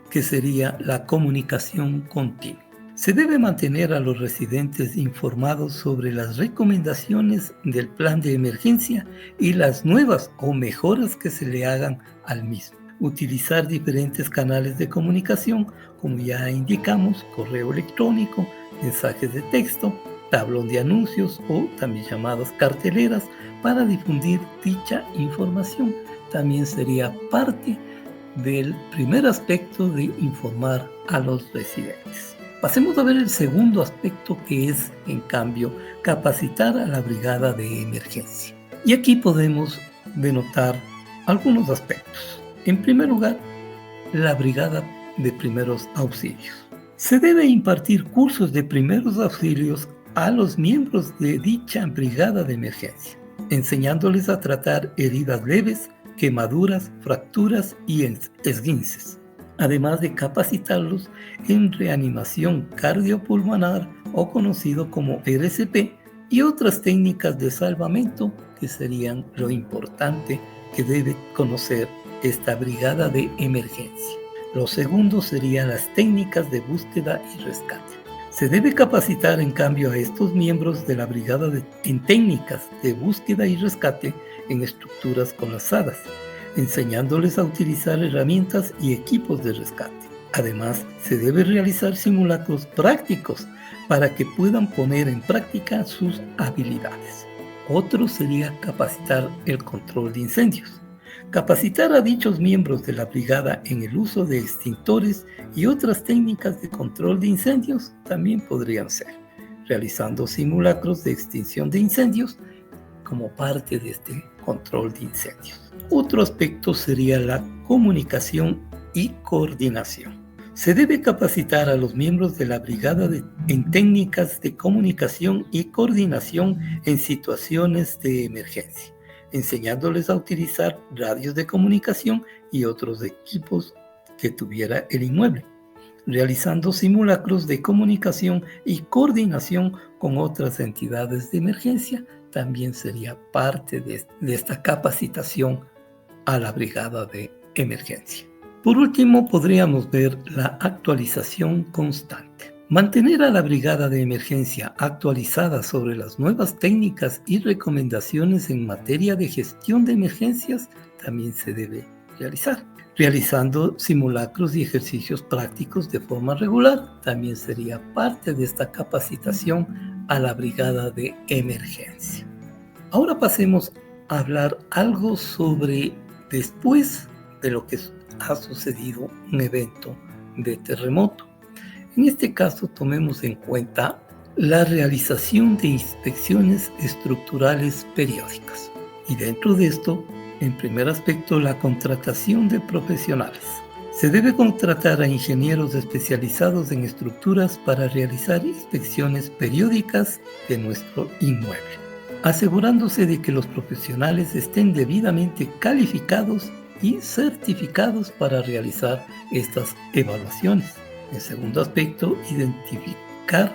que sería la comunicación continua. Se debe mantener a los residentes informados sobre las recomendaciones del plan de emergencia y las nuevas o mejoras que se le hagan al mismo. Utilizar diferentes canales de comunicación, como ya indicamos, correo electrónico, mensajes de texto, tablón de anuncios o también llamadas carteleras para difundir dicha información. También sería parte del primer aspecto de informar a los residentes. Pasemos a ver el segundo aspecto, que es, en cambio, capacitar a la brigada de emergencia. Y aquí podemos denotar algunos aspectos. En primer lugar, la brigada de primeros auxilios. Se debe impartir cursos de primeros auxilios a los miembros de dicha brigada de emergencia, enseñándoles a tratar heridas leves, quemaduras, fracturas y esguinces, además de capacitarlos en reanimación cardiopulmonar o conocido como RCP y otras técnicas de salvamento, que serían lo importante que debe conocer esta brigada de emergencia. Lo segundo serían las técnicas de búsqueda y rescate. Se debe capacitar en cambio a estos miembros de la brigada en técnicas de búsqueda y rescate en estructuras colapsadas, enseñándoles a utilizar herramientas y equipos de rescate. Además, se debe realizar simulacros prácticos para que puedan poner en práctica sus habilidades. Otro sería capacitar el control de incendios. Capacitar a dichos miembros de la brigada en el uso de extintores y otras técnicas de control de incendios también podrían ser, realizando simulacros de extinción de incendios como parte de este control de incendios. Otro aspecto sería la comunicación y coordinación. Se debe capacitar a los miembros de la brigada en técnicas de comunicación y coordinación en situaciones de emergencia, enseñándoles a utilizar radios de comunicación y otros equipos que tuviera el inmueble, realizando simulacros de comunicación y coordinación con otras entidades de emergencia. También sería parte de esta capacitación a la brigada de emergencia. Por último, podríamos ver la actualización constante. Mantener a la brigada de emergencia actualizada sobre las nuevas técnicas y recomendaciones en materia de gestión de emergencias también se debe realizar. Realizando simulacros y ejercicios prácticos de forma regular también sería parte de esta capacitación a la brigada de emergencia. Ahora pasemos a hablar algo sobre después de lo que ha sucedido un evento de terremoto. En este caso, tomemos en cuenta la realización de inspecciones estructurales periódicas. Y dentro de esto, en primer aspecto, la contratación de profesionales. Se debe contratar a ingenieros especializados en estructuras para realizar inspecciones periódicas de nuestro inmueble, asegurándose de que los profesionales estén debidamente calificados y certificados para realizar estas evaluaciones. El segundo aspecto, identificar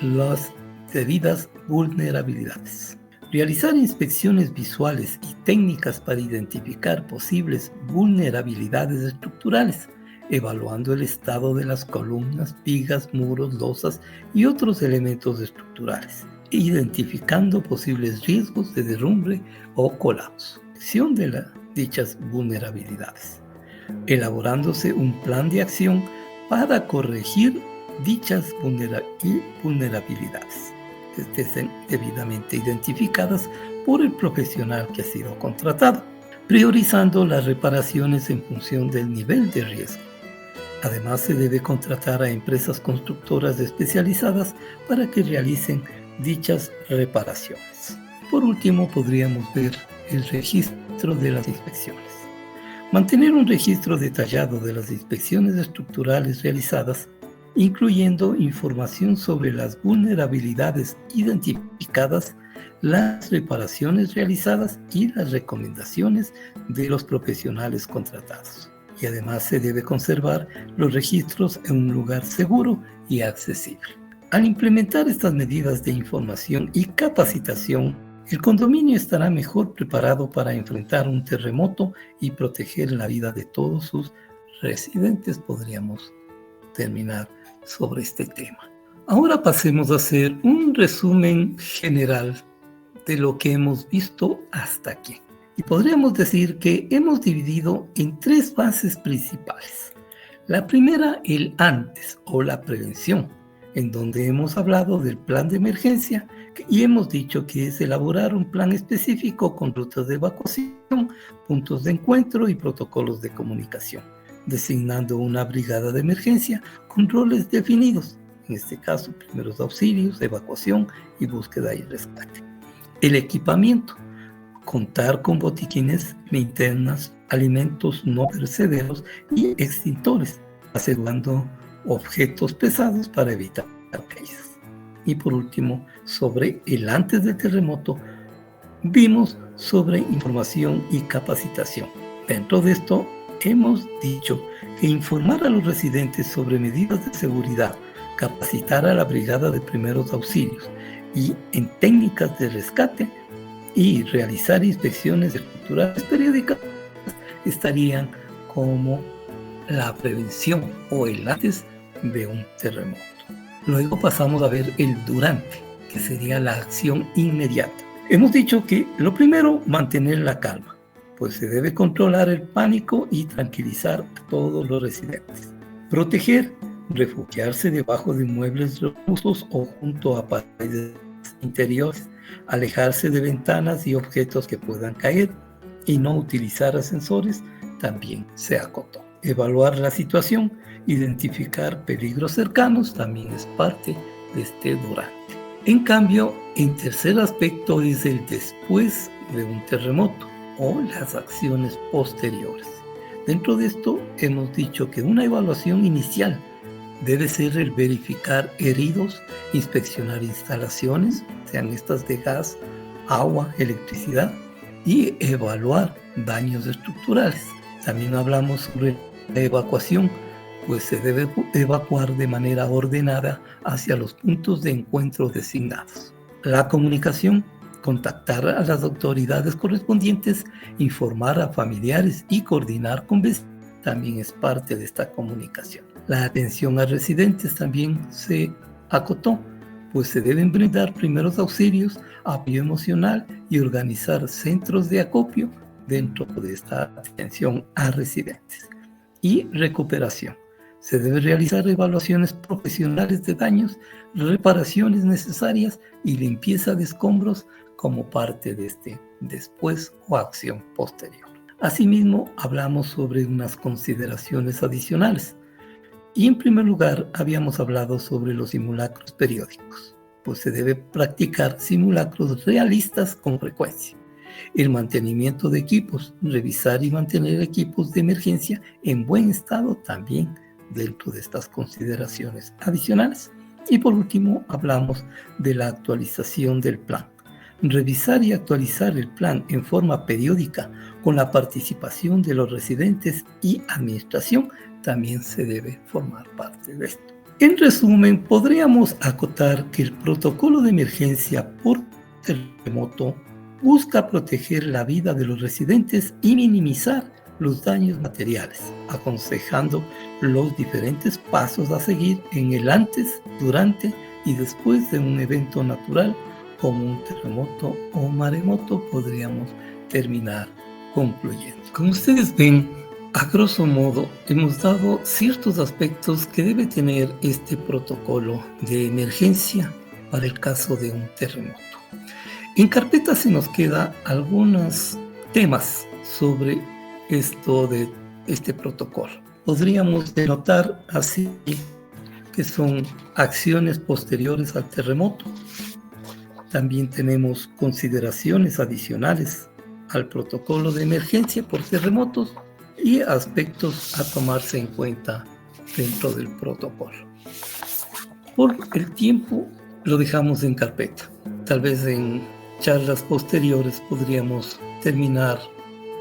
las debidas vulnerabilidades. Realizar inspecciones visuales y técnicas para identificar posibles vulnerabilidades estructurales, evaluando el estado de las columnas, vigas, muros, losas y otros elementos estructurales, identificando posibles riesgos de derrumbe o colapso. Acción de dichas vulnerabilidades, elaborándose un plan de acción para corregir dichas vulnerabilidades, que estén debidamente identificadas por el profesional que ha sido contratado, priorizando las reparaciones en función del nivel de riesgo. Además, se debe contratar a empresas constructoras especializadas para que realicen dichas reparaciones. Por último, podríamos ver el registro de las inspecciones. Mantener un registro detallado de las inspecciones estructurales realizadas, incluyendo información sobre las vulnerabilidades identificadas, las reparaciones realizadas y las recomendaciones de los profesionales contratados. Y además se debe conservar los registros en un lugar seguro y accesible. Al implementar estas medidas de información y capacitación, el condominio estará mejor preparado para enfrentar un terremoto y proteger la vida de todos sus residentes. Podríamos terminar sobre este tema. Ahora pasemos a hacer un resumen general de lo que hemos visto hasta aquí. Y podríamos decir que hemos dividido en 3 bases principales. La primera, el antes o la prevención, en donde hemos hablado del plan de emergencia y hemos dicho que es elaborar un plan específico con rutas de evacuación, puntos de encuentro y protocolos de comunicación, designando una brigada de emergencia con roles definidos, en este caso primeros auxilios, evacuación y búsqueda y rescate. El equipamiento, contar con botiquines, linternas, alimentos no perecederos y extintores, asegurando objetos pesados para evitar caídas. Y por último, sobre el antes del terremoto, vimos sobre información y capacitación. Dentro de esto, hemos dicho que informar a los residentes sobre medidas de seguridad, capacitar a la brigada de primeros auxilios y en técnicas de rescate y realizar inspecciones estructurales periódicas estarían como la prevención o el antes de un terremoto. Luego pasamos a ver el durante, que sería la acción inmediata. Hemos dicho que lo primero, mantener la calma, pues se debe controlar el pánico y tranquilizar a todos los residentes. Proteger, refugiarse debajo de muebles robustos o junto a paredes interiores, alejarse de ventanas y objetos que puedan caer y no utilizar ascensores, también se acotó. Evaluar la situación, identificar peligros cercanos, también es parte de este durante. En cambio, el tercer aspecto es el después de un terremoto o las acciones posteriores. Dentro de esto hemos dicho que una evaluación inicial debe ser el verificar heridos, inspeccionar instalaciones, sean estas de gas, agua, electricidad, y evaluar daños estructurales. También hablamos sobre la evacuación, pues se debe evacuar de manera ordenada hacia los puntos de encuentro designados. La comunicación, contactar a las autoridades correspondientes, informar a familiares y coordinar con vecinos, también es parte de esta comunicación. La atención a residentes también se acotó, pues se deben brindar primeros auxilios, apoyo emocional y organizar centros de acopio dentro de esta atención a residentes. Y recuperación. Se debe realizar evaluaciones profesionales de daños, reparaciones necesarias y limpieza de escombros como parte de este después o acción posterior. Asimismo, hablamos sobre unas consideraciones adicionales. Y en primer lugar, habíamos hablado sobre los simulacros periódicos, pues se debe practicar simulacros realistas con frecuencia. El mantenimiento de equipos, revisar y mantener equipos de emergencia en buen estado también dentro de estas consideraciones adicionales. Y por último, hablamos de la actualización del plan. Revisar y actualizar el plan en forma periódica con la participación de los residentes y administración también se debe formar parte de esto. En resumen, podríamos acotar que el protocolo de emergencia por terremoto busca proteger la vida de los residentes y minimizar los daños materiales, aconsejando los diferentes pasos a seguir en el antes, durante y después de un evento natural como un terremoto o maremoto. Podríamos terminar concluyendo. Como ustedes ven, a grosso modo hemos dado ciertos aspectos que debe tener este protocolo de emergencia para el caso de un terremoto. En carpeta se nos queda algunos temas sobre esto de este protocolo. Podríamos denotar así que son acciones posteriores al terremoto. También tenemos consideraciones adicionales al protocolo de emergencia por terremotos y aspectos a tomarse en cuenta dentro del protocolo. Por el tiempo lo dejamos en carpeta. Tal vez en charlas posteriores podríamos terminar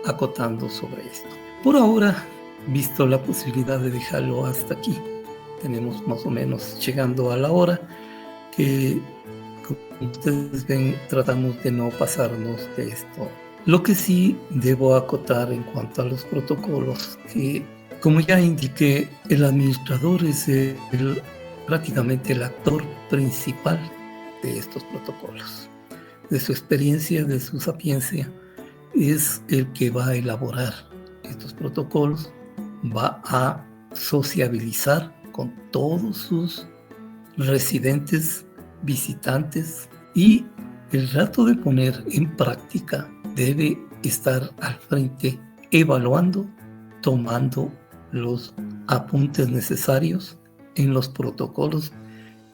acotando sobre esto. Por ahora, visto la posibilidad de dejarlo hasta aquí, tenemos más o menos llegando a la hora que, como ustedes ven, tratamos de no pasarnos de esto. Lo que sí debo acotar en cuanto a los protocolos, que como ya indiqué, el administrador es prácticamente el actor principal de estos protocolos. De su experiencia, de su sapiencia, es el que va a elaborar estos protocolos, va a sociabilizar con todos sus residentes, visitantes, y el rato de poner en práctica debe estar al frente evaluando, tomando los apuntes necesarios en los protocolos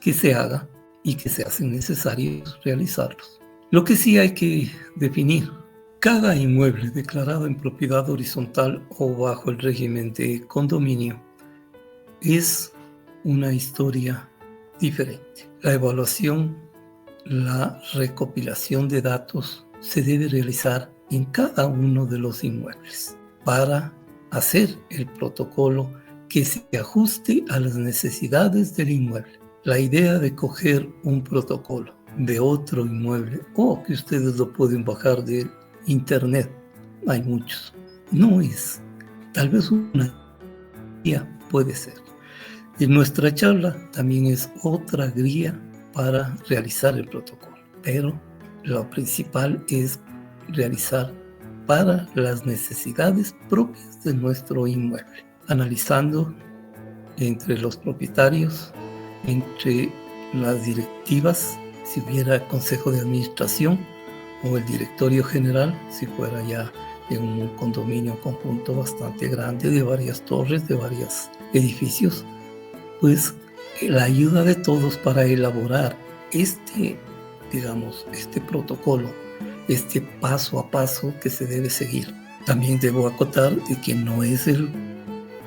que se haga y que se hacen necesarios realizarlos. Lo que sí hay que definir: cada inmueble declarado en propiedad horizontal o bajo el régimen de condominio es una historia diferente. La evaluación, la recopilación de datos se debe realizar en cada uno de los inmuebles para hacer el protocolo que se ajuste a las necesidades del inmueble. La idea de coger un protocolo de otro inmueble, o que ustedes lo pueden bajar de internet, hay muchos, no es. Tal vez una guía puede ser. En nuestra charla también es otra guía para realizar el protocolo, pero lo principal es realizar para las necesidades propias de nuestro inmueble, analizando entre los propietarios, entre las directivas, si hubiera consejo de administración, o el directorio general, si fuera ya en un condominio conjunto bastante grande de varias torres, de varios edificios, pues la ayuda de todos para elaborar este protocolo, este paso a paso que se debe seguir. También debo acotar de que no es el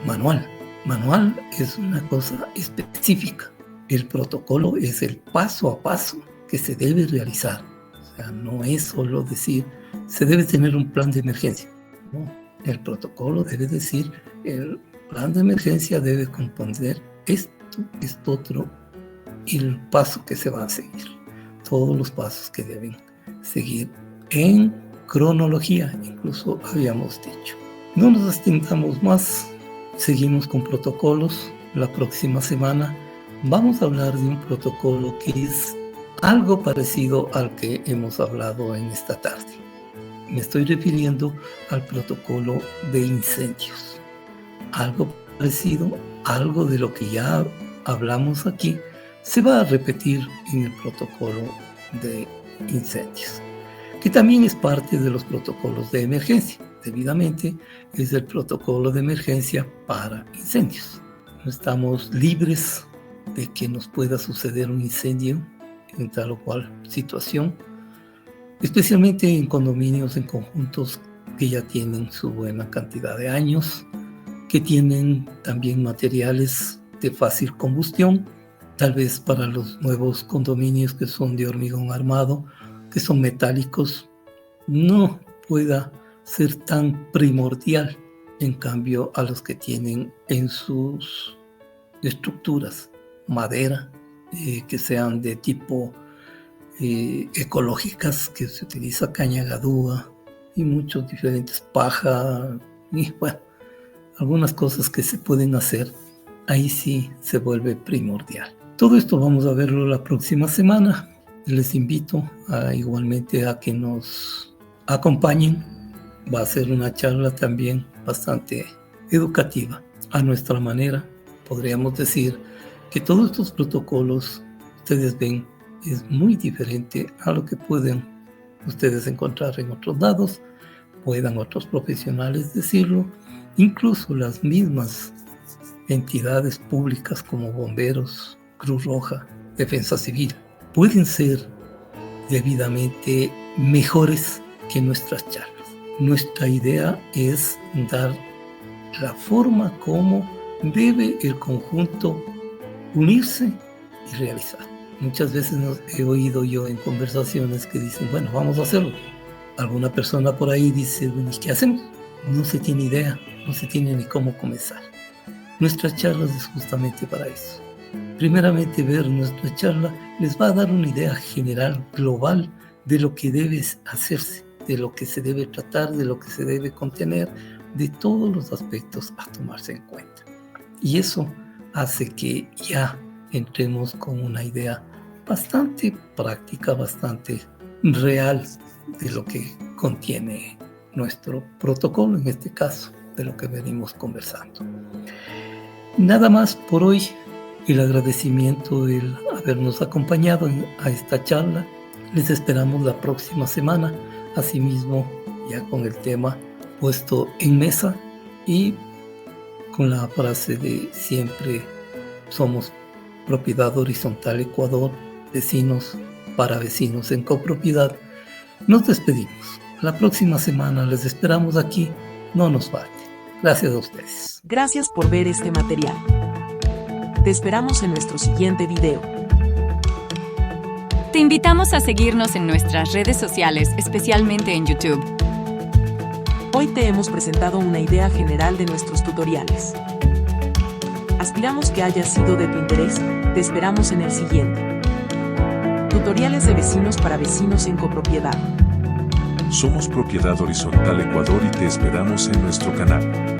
manual. Manual es una cosa específica. El protocolo es el paso a paso que se debe realizar. O sea, no es solo decir, se debe tener un plan de emergencia. No, el protocolo debe decir, el plan de emergencia debe comprender esto, esto otro, y el paso que se va a seguir. Todos los pasos que deben seguir en cronología, incluso habíamos dicho. No nos extendamos más, seguimos con protocolos. La próxima semana vamos a hablar de un protocolo que es algo parecido al que hemos hablado en esta tarde. Me estoy refiriendo al protocolo de incendios. Algo parecido, algo de lo que ya hablamos aquí, se va a repetir en el protocolo de incendios, que también es parte de los protocolos de emergencia. Debidamente es el protocolo de emergencia para incendios. No estamos libres de que nos pueda suceder un incendio en tal o cual situación, especialmente en condominios, en conjuntos que ya tienen su buena cantidad de años, que tienen también materiales de fácil combustión, tal vez para los nuevos condominios que son de hormigón armado, que son metálicos, no pueda ser tan primordial, en cambio a los que tienen en sus estructuras madera, que sean de tipo ecológicas, que se utiliza caña gadúa y muchos diferentes paja y bueno, algunas cosas que se pueden hacer, ahí sí se vuelve primordial. Todo esto vamos a verlo la próxima semana. Les invito igualmente a que nos acompañen. Va a ser una charla también bastante educativa. A nuestra manera, podríamos decir que todos estos protocolos, ustedes ven, es muy diferente a lo que pueden ustedes encontrar en otros lados, puedan otros profesionales decirlo, incluso las mismas entidades públicas como bomberos, Cruz Roja, Defensa Civil, pueden ser debidamente mejores que nuestras charlas. Nuestra idea es dar la forma como debe el conjunto unirse y realizar. Muchas veces he oído yo en conversaciones que dicen, bueno, vamos a hacerlo. Alguna persona por ahí dice, bueno, ¿qué hacemos? No se tiene idea, no se tiene ni cómo comenzar. Nuestras charlas es justamente para eso. Primeramente, ver nuestra charla les va a dar una idea general, global, de lo que debe hacerse, de lo que se debe tratar, de lo que se debe contener, de todos los aspectos a tomarse en cuenta. Y eso hace que ya entremos con una idea bastante práctica, bastante real de lo que contiene nuestro protocolo, en este caso, de lo que venimos conversando. Nada más por hoy. El agradecimiento el habernos acompañado a esta charla. Les esperamos la próxima semana, asimismo ya con el tema puesto en mesa y con la frase de siempre somos propiedad horizontal Ecuador, vecinos para vecinos en copropiedad. Nos despedimos. La próxima semana les esperamos aquí, no nos falte. Gracias a ustedes. Gracias por ver este material. Te esperamos en nuestro siguiente video. Te invitamos a seguirnos en nuestras redes sociales, especialmente en YouTube. Hoy te hemos presentado una idea general de nuestros tutoriales. Aspiramos que haya sido de tu interés. Te esperamos en el siguiente. Tutoriales de vecinos para vecinos en copropiedad. Somos Propiedad Horizontal Ecuador y te esperamos en nuestro canal.